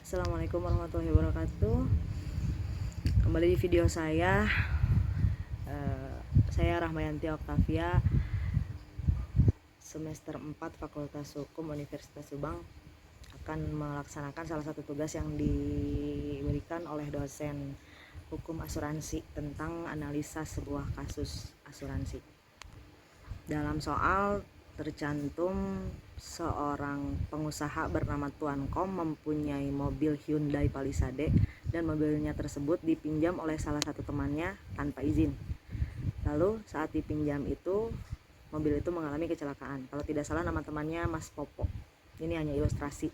Assalamualaikum warahmatullahi wabarakatuh. Kembali di video saya. Saya Rahmayanti Oktavia, semester 4 Fakultas Hukum Universitas Subang, akan melaksanakan salah satu tugas yang diberikan oleh dosen hukum asuransi tentang analisa sebuah kasus asuransi. Dalam soal tercantum seorang pengusaha bernama Tuan Kom mempunyai mobil Hyundai Palisade dan mobilnya tersebut dipinjam oleh salah satu temannya tanpa izin. Lalu saat dipinjam itu mobil itu mengalami kecelakaan. Kalau tidak salah nama temannya Mas Popo. Ini hanya ilustrasi.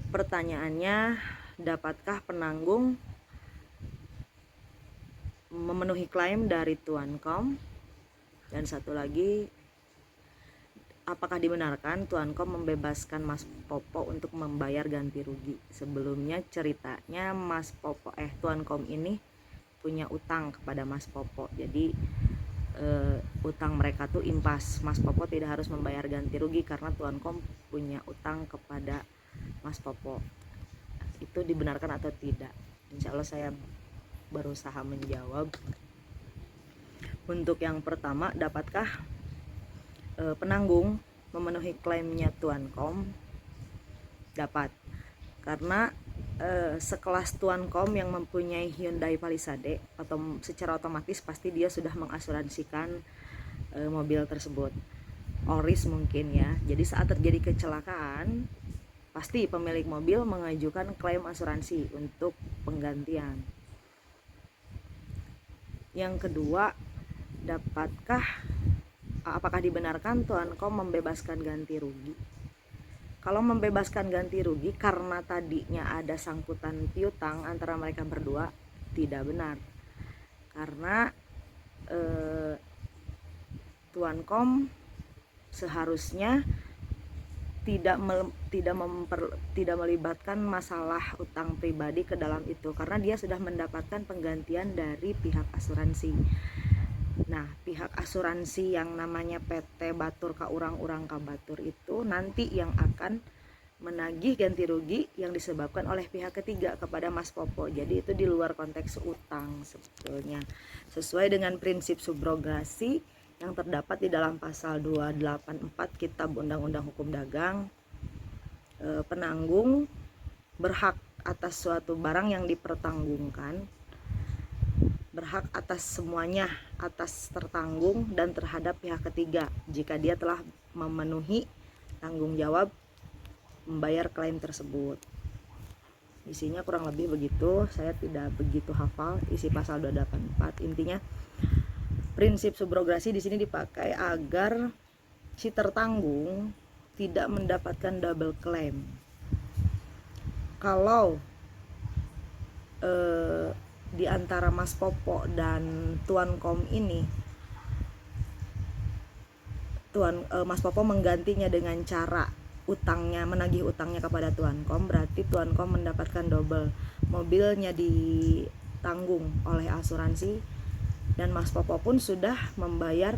Pertanyaannya, dapatkah penanggung memenuhi klaim dari Tuan Kom? Dan satu lagi, apakah dibenarkan Tuan Kom membebaskan Mas Popo untuk membayar ganti rugi? Sebelumnya ceritanya Tuan Kom ini punya utang kepada Mas Popo. Jadi utang mereka tuh impas. Mas Popo tidak harus membayar ganti rugi karena Tuan Kom punya utang kepada Mas Popo. Itu dibenarkan atau tidak? Insya Allah saya berusaha menjawab. Untuk yang pertama, dapatkah penanggung memenuhi klaimnya Tuan Kom? Dapat, karena sekelas Tuan Kom yang mempunyai Hyundai Palisade, atau secara otomatis pasti dia sudah mengasuransikan mobil tersebut. Oris mungkin ya. Jadi saat terjadi kecelakaan, pasti pemilik mobil mengajukan klaim asuransi untuk penggantian. Yang kedua, apakah dibenarkan Tuan Kom membebaskan ganti rugi? Kalau membebaskan ganti rugi karena tadinya ada sangkutan piutang antara mereka berdua, tidak benar. Karena Tuan Kom seharusnya tidak melibatkan masalah utang pribadi ke dalam itu, karena dia sudah mendapatkan penggantian dari pihak asuransi. Nah, pihak asuransi yang namanya PT Batur Ka Urang Ka Batur itu nanti yang akan menagih ganti rugi yang disebabkan oleh pihak ketiga kepada Mas Popo. Jadi itu di luar konteks utang sebetulnya. Sesuai dengan prinsip subrogasi yang terdapat di dalam pasal 284 Kitab Undang-Undang Hukum Dagang, penanggung berhak atas suatu barang yang dipertanggungkan, berhak atas semuanya, atas tertanggung dan terhadap pihak ketiga jika dia telah memenuhi tanggung jawab membayar klaim tersebut. Isinya kurang lebih begitu, saya tidak begitu hafal isi pasal 284. Intinya prinsip subrogasi di sini dipakai agar si tertanggung tidak mendapatkan double claim. Kalau di antara Mas Popo dan Tuan Kom ini, Mas Popo menggantinya dengan cara menagih utangnya kepada Tuan Kom, berarti Tuan Kom mendapatkan double. Mobilnya ditanggung oleh asuransi dan Mas Popo pun sudah membayar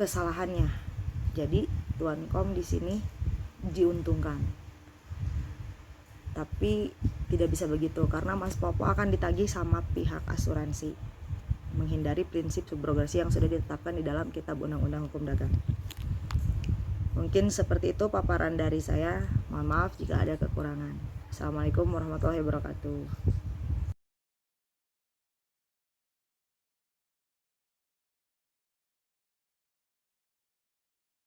kesalahannya. Jadi Tuan Kom di sini diuntungkan. Tapi tidak bisa begitu karena Mas Popo akan ditagih sama pihak asuransi, menghindari prinsip subrogasi yang sudah ditetapkan di dalam Kitab Undang-Undang Hukum Dagang. Mungkin seperti itu paparan dari saya. Mohon maaf jika ada kekurangan. Assalamualaikum warahmatullahi wabarakatuh.